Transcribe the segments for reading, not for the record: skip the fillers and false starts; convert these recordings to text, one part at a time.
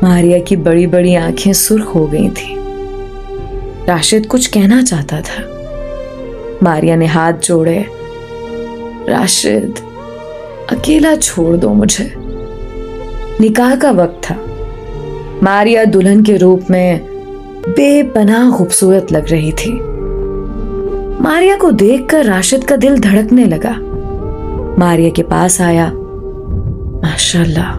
मारिया की बड़ी बड़ी आंखें सुर्ख हो गई थी। राशिद कुछ कहना चाहता था। मारिया ने हाथ जोड़े। राशिद, अकेला छोड़ दो मुझे। निकाह का वक्त था। मारिया दुल्हन के रूप में बेपनाह खूबसूरत लग रही थी। मारिया को देखकर राशिद का दिल धड़कने लगा। मारिया के पास आया। माशाल्लाह,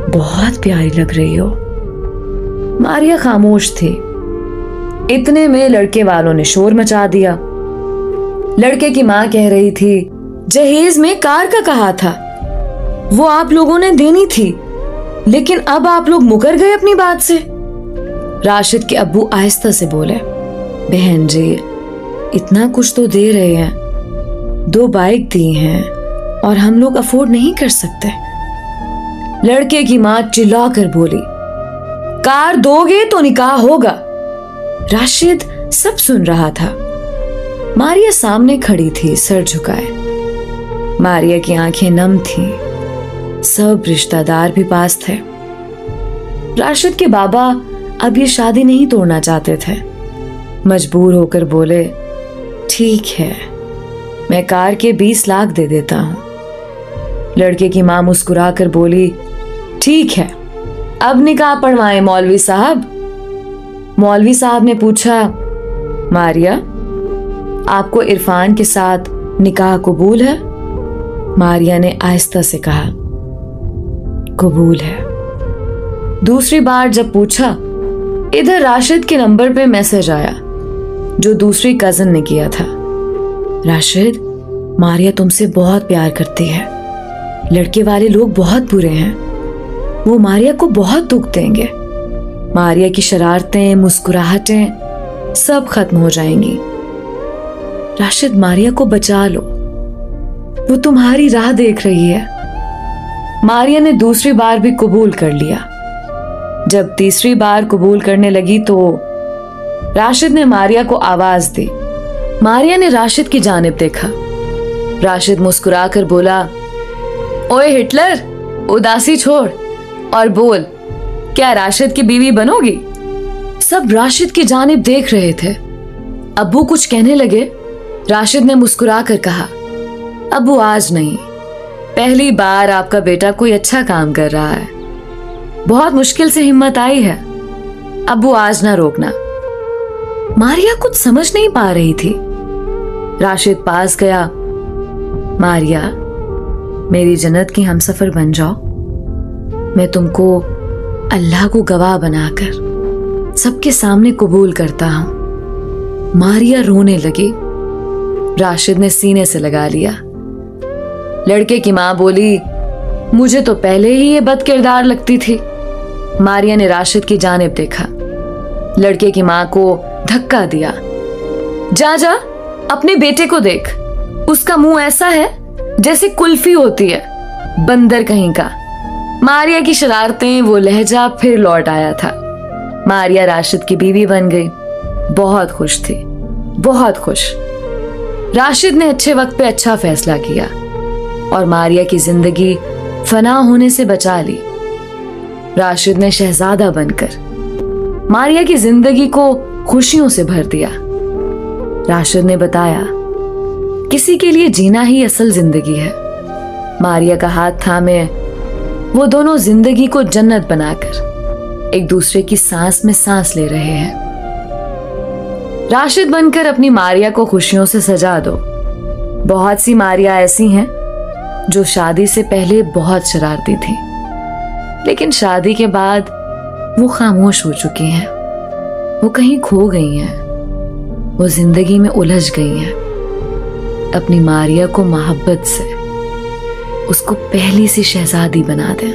बहुत प्यारी लग रही हो। मारिया खामोश थी। इतने में लड़के वालों ने शोर मचा दिया। लड़के की मां कह रही थी, जहेज में कार का कहा था, वो आप लोगों ने देनी थी, लेकिन अब आप लोग मुकर गए अपनी बात से। राशिद के अब्बू आहिस्ता से बोले, बहन जी, इतना कुछ तो दे रहे हैं, 2 बाइक दी हैं और हम लोग अफोर्ड नहीं कर सकते। लड़के की मां चिल्लाकर बोली, कार दोगे तो निकाह होगा। राशिद सब सुन रहा था। मारिया सामने खड़ी थी, सर झुकाए। मारिया की आंखें नम थीं। सब रिश्तेदार भी पास थे। राशिद के बाबा अब ये शादी नहीं तोड़ना चाहते थे। मजबूर होकर बोले, ठीक है, मैं कार के 20 लाख दे देता हूं। लड़के की मां मुस्कुराकर बोली, ठीक है, अब निकाह पढ़वाएं मौलवी साहब। मौलवी साहब ने पूछा, मारिया, आपको इरफान के साथ निकाह कबूल है? मारिया ने आहिस्ता से कहा, कबूल है। दूसरी बार जब पूछा, इधर राशिद के नंबर पे मैसेज आया जो दूसरी कजन ने किया था। राशिद, मारिया तुमसे बहुत प्यार करती है। लड़के वाले लोग बहुत बुरे हैं, वो मारिया को बहुत दुख देंगे। मारिया की शरारतें, मुस्कुराहटें सब खत्म हो जाएंगी। राशिद, मारिया को बचा लो, वो तुम्हारी राह देख रही है। मारिया ने दूसरी बार भी कबूल कर लिया। जब तीसरी बार कबूल करने लगी तो राशिद ने मारिया को आवाज दी। मारिया ने राशिद की जानिब देखा। राशिद मुस्कुराकर बोला, ओए हिटलर, उदासी छोड़ और बोल, क्या राशिद की बीवी बनोगी? सब राशिद की जानिब देख रहे थे। अब्बू कुछ कहने लगे। राशिद ने मुस्कुराकर कहा, अब्बू आज नहीं, पहली बार आपका बेटा कोई अच्छा काम कर रहा है। बहुत मुश्किल से हिम्मत आई है। अब्बू आज ना रोकना। मारिया कुछ समझ नहीं पा रही थी। राशिद पास गया। मारिया, मेरी जन्नत की हमसफर बन जाओ। मैं तुमको अल्लाह को गवाह बनाकर सबके सामने कबूल करता हूं। मारिया रोने लगी। राशिद ने सीने से लगा लिया। लड़के की मां बोली, मुझे तो पहले ही ये बदकिरदार लगती थी। मारिया ने राशिद की जानिब देखा। लड़के की मां को धक्का दिया। जा जा, अपने बेटे को देख, उसका मुंह ऐसा है जैसे कुल्फी होती है, बंदर कहीं का। मारिया की शरारतें, वो लहजा फिर लौट आया था। मारिया राशिद की बीवी बन गई। बहुत खुश थी, बहुत खुश। राशिद ने अच्छे वक्त पे अच्छा फैसला किया और मारिया की जिंदगी फना होने से बचा ली। राशिद ने शहजादा बनकर मारिया की जिंदगी को खुशियों से भर दिया। राशिद ने बताया, किसी के लिए जीना ही असल जिंदगी है। मारिया का हाथ थामे वो दोनों जिंदगी को जन्नत बनाकर एक दूसरे की सांस में सांस ले रहे हैं। राशिद बनकर अपनी मारिया को खुशियों से सजा दो। बहुत सी मारिया ऐसी हैं जो शादी से पहले बहुत शरारती थी, लेकिन शादी के बाद वो खामोश हो चुकी हैं। वो कहीं खो गई हैं, वो जिंदगी में उलझ गई हैं। अपनी मारिया को मोहब्बत से उसको पहली सी शहजादी बना दें।